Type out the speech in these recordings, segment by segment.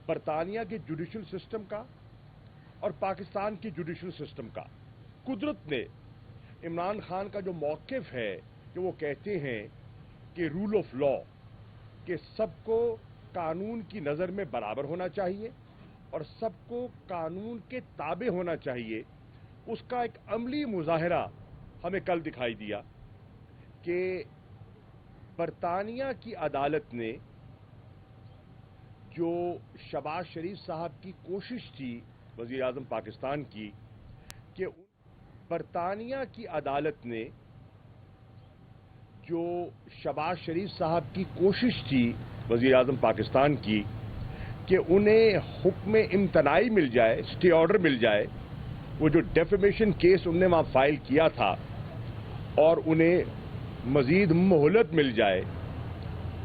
برطانیہ کے judicial system کا اور پاکستان کی جوڈیشل سسٹم کا. قدرت نے عمران خان کا جو موقف ہے کہ وہ کہتے ہیں کہ رول آف لا، کہ سب کو قانون کی نظر میں برابر ہونا چاہیے اور سب کو قانون کے تابع ہونا چاہیے، اس کا ایک عملی مظاہرہ ہمیں کل دکھائی دیا کہ برطانیہ کی عدالت نے جو شہباز شریف صاحب کی کوشش تھی وزیر اعظم پاکستان کی، کہ برطانیہ کی عدالت نے جو شہباز شریف صاحب کی کوشش تھی وزیر اعظم پاکستان کی کہ انہیں حکم امتناعی مل جائے، اسٹے آرڈر مل جائے، وہ جو ڈیفیمیشن کیس انہوں نے وہاں فائل کیا تھا، اور انہیں مزید مہلت مل جائے،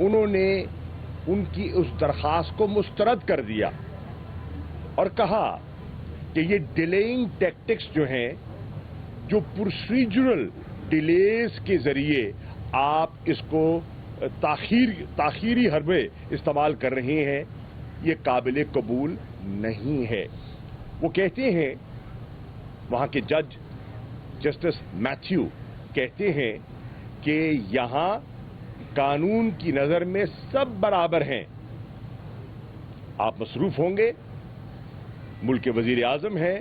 انہوں نے ان کی اس درخواست کو مسترد کر دیا اور کہا کہ یہ ڈیلیئنگ ٹیکٹکس جو ہیں، جو پروسیجرل ڈیلیز کے ذریعے آپ اس کو تاخیری حربے استعمال کر رہے ہیں، یہ قابل قبول نہیں ہے. وہ کہتے ہیں، وہاں کے جج جسٹس میتھیو کہتے ہیں کہ یہاں قانون کی نظر میں سب برابر ہیں. آپ مصروف ہوں گے، ملک کے وزیر اعظم ہیں،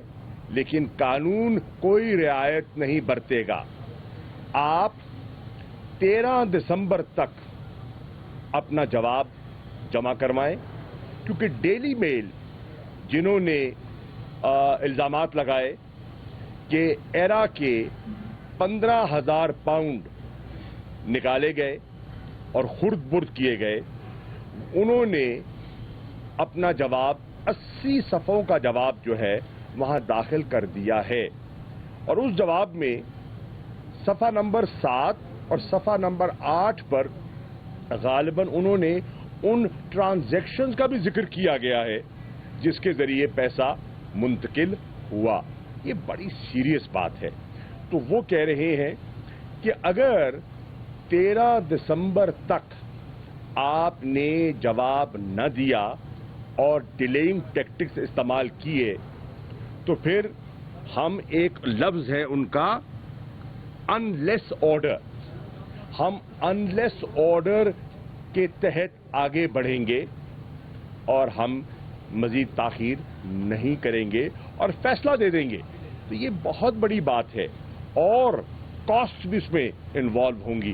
لیکن قانون کوئی رعایت نہیں برتے گا. آپ 13 دسمبر تک اپنا جواب جمع کروائیں، کیونکہ ڈیلی میل جنہوں نے الزامات لگائے کہ ایرا کے 15,000 پاؤنڈ نکالے گئے اور خرد برد کیے گئے، انہوں نے اپنا جواب 80 صفحوں کا جواب جو ہے وہاں داخل کر دیا ہے. اور اس جواب میں صفحہ نمبر 7 اور صفحہ نمبر 8 پر غالباً انہوں نے ان ٹرانزیکشنز کا بھی ذکر کیا گیا ہے جس کے ذریعے پیسہ منتقل ہوا. یہ بڑی سیریس بات ہے. تو وہ کہہ رہے ہیں کہ اگر 13 دسمبر تک آپ نے جواب نہ دیا اور ڈیلیئنگ ٹیکٹکس استعمال کیے تو پھر ہم ایک لفظ ہے ان کا انلیس آرڈر، ہم انلیس آرڈر کے تحت آگے بڑھیں گے اور ہم مزید تاخیر نہیں کریں گے اور فیصلہ دے دیں گے. تو یہ بہت بڑی بات ہے اور کاسٹ بھی اس میں انوالو ہوں گی.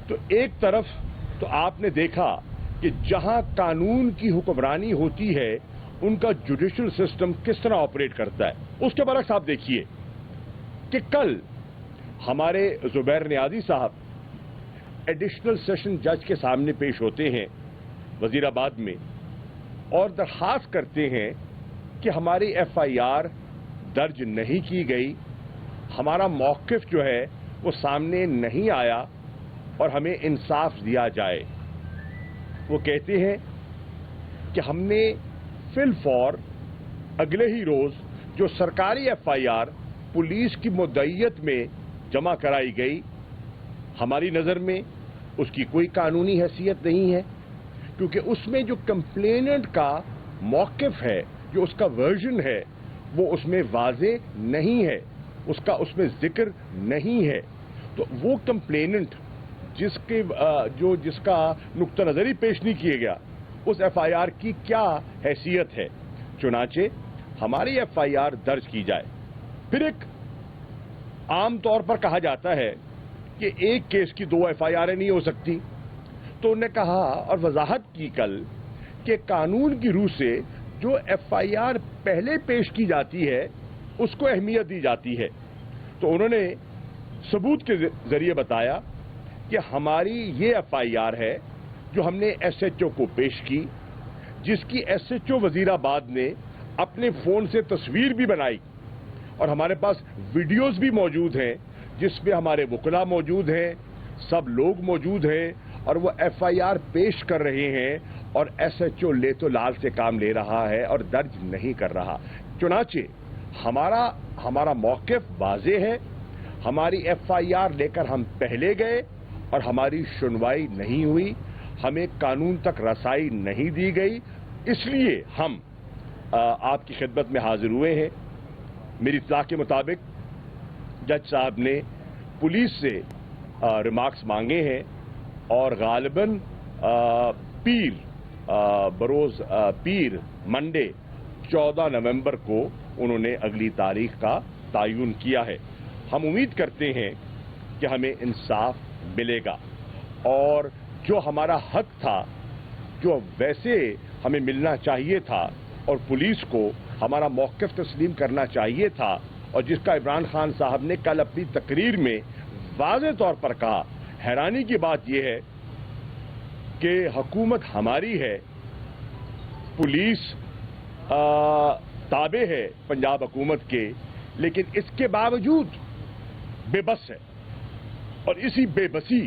تو ایک طرف تو آپ نے دیکھا کہ جہاں قانون کی حکمرانی ہوتی ہے ان کا جوڈیشل سسٹم کس طرح آپریٹ کرتا ہے. اس کے برعکس آپ دیکھیے کہ کل ہمارے زبیر نیازی صاحب ایڈیشنل سیشن جج کے سامنے پیش ہوتے ہیں وزیر آباد میں اور درخواست کرتے ہیں کہ ہماری ایف آئی آر درج نہیں کی گئی، ہمارا موقف جو ہے وہ سامنے نہیں آیا اور ہمیں انصاف دیا جائے. وہ کہتے ہیں کہ ہم نے فی الفور اگلے ہی روز جو سرکاری ایف آئی آر پولیس کی مدعیت میں جمع کرائی گئی، ہماری نظر میں اس کی کوئی قانونی حیثیت نہیں ہے، کیونکہ اس میں جو کمپلیننٹ کا موقف ہے، جو اس کا ورژن ہے، وہ اس میں واضح نہیں ہے، اس میں ذکر نہیں ہے. تو وہ کمپلیننٹ جس کا نقطہ نظری پیش نہیں کیا گیا، اس ایف آئی آر کی کیا حیثیت ہے. چنانچہ ہماری ایف آئی آر درج کی جائے. پھر ایک عام طور پر کہا جاتا ہے کہ ایک کیس کی 2 ایف آئی آریں نہیں ہو سکتی. تو انہوں نے کہا اور وضاحت کی کل کہ قانون کی روح سے جو ایف آئی آر پہلے پیش کی جاتی ہے اس کو اہمیت دی جاتی ہے. تو انہوں نے ثبوت کے ذریعے بتایا کہ ہماری یہ ایف آئی آر ہے جو ہم نے ایس ایچ او کو پیش کی، جس کی ایس ایچ او وزیر آباد نے اپنے فون سے تصویر بھی بنائی اور ہمارے پاس ویڈیوز بھی موجود ہیں جس پہ ہمارے وکلاء موجود ہیں، سب لوگ موجود ہیں اور وہ ایف آئی آر پیش کر رہے ہیں اور ایس ایچ او لے تو لال سے کام لے رہا ہے اور درج نہیں کر رہا. چنانچہ ہمارا موقف واضح ہے. ہماری ایف آئی آر لے کر ہم پہلے گئے اور ہماری سنوائی نہیں ہوئی، ہمیں قانون تک رسائی نہیں دی گئی. اس لیے ہم آپ کی خدمت میں حاضر ہوئے ہیں. میری اطلاع کے مطابق جج صاحب نے پولیس سے ریمارکس مانگے ہیں اور غالباً بروز پیر منڈے 14 نومبر کو انہوں نے اگلی تاریخ کا تعین کیا ہے. ہم امید کرتے ہیں کہ ہمیں انصاف ملے گا اور جو ہمارا حق تھا، جو ویسے ہمیں ملنا چاہیے تھا اور پولیس کو ہمارا موقف تسلیم کرنا چاہیے تھا، اور جس کا عمران خان صاحب نے کل اپنی تقریر میں واضح طور پر کہا. حیرانی کی بات یہ ہے کہ حکومت ہماری ہے، پولیس تابع ہے پنجاب حکومت کے، لیکن اس کے باوجود بے بس ہے. اور اسی بے بسی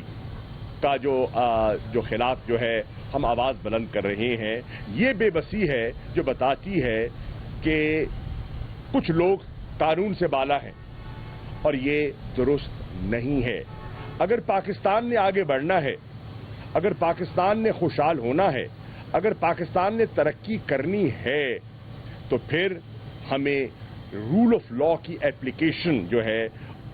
کا جو خلاف جو ہے ہم آواز بلند کر رہے ہیں. یہ بے بسی ہے جو بتاتی ہے کہ کچھ لوگ قانون سے بالا ہیں اور یہ درست نہیں ہے. اگر پاکستان نے آگے بڑھنا ہے، اگر پاکستان نے خوشحال ہونا ہے، اگر پاکستان نے ترقی کرنی ہے، تو پھر ہمیں رول آف لا کی اپلیکیشن جو ہے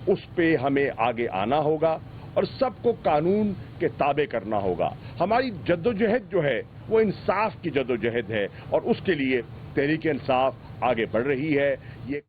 اس پہ ہمیں آگے آنا ہوگا اور سب کو قانون کے تابع کرنا ہوگا. ہماری جدوجہد جو ہے وہ انصاف کی جدوجہد ہے اور اس کے لیے تحریک انصاف آگے بڑھ رہی ہے. یہ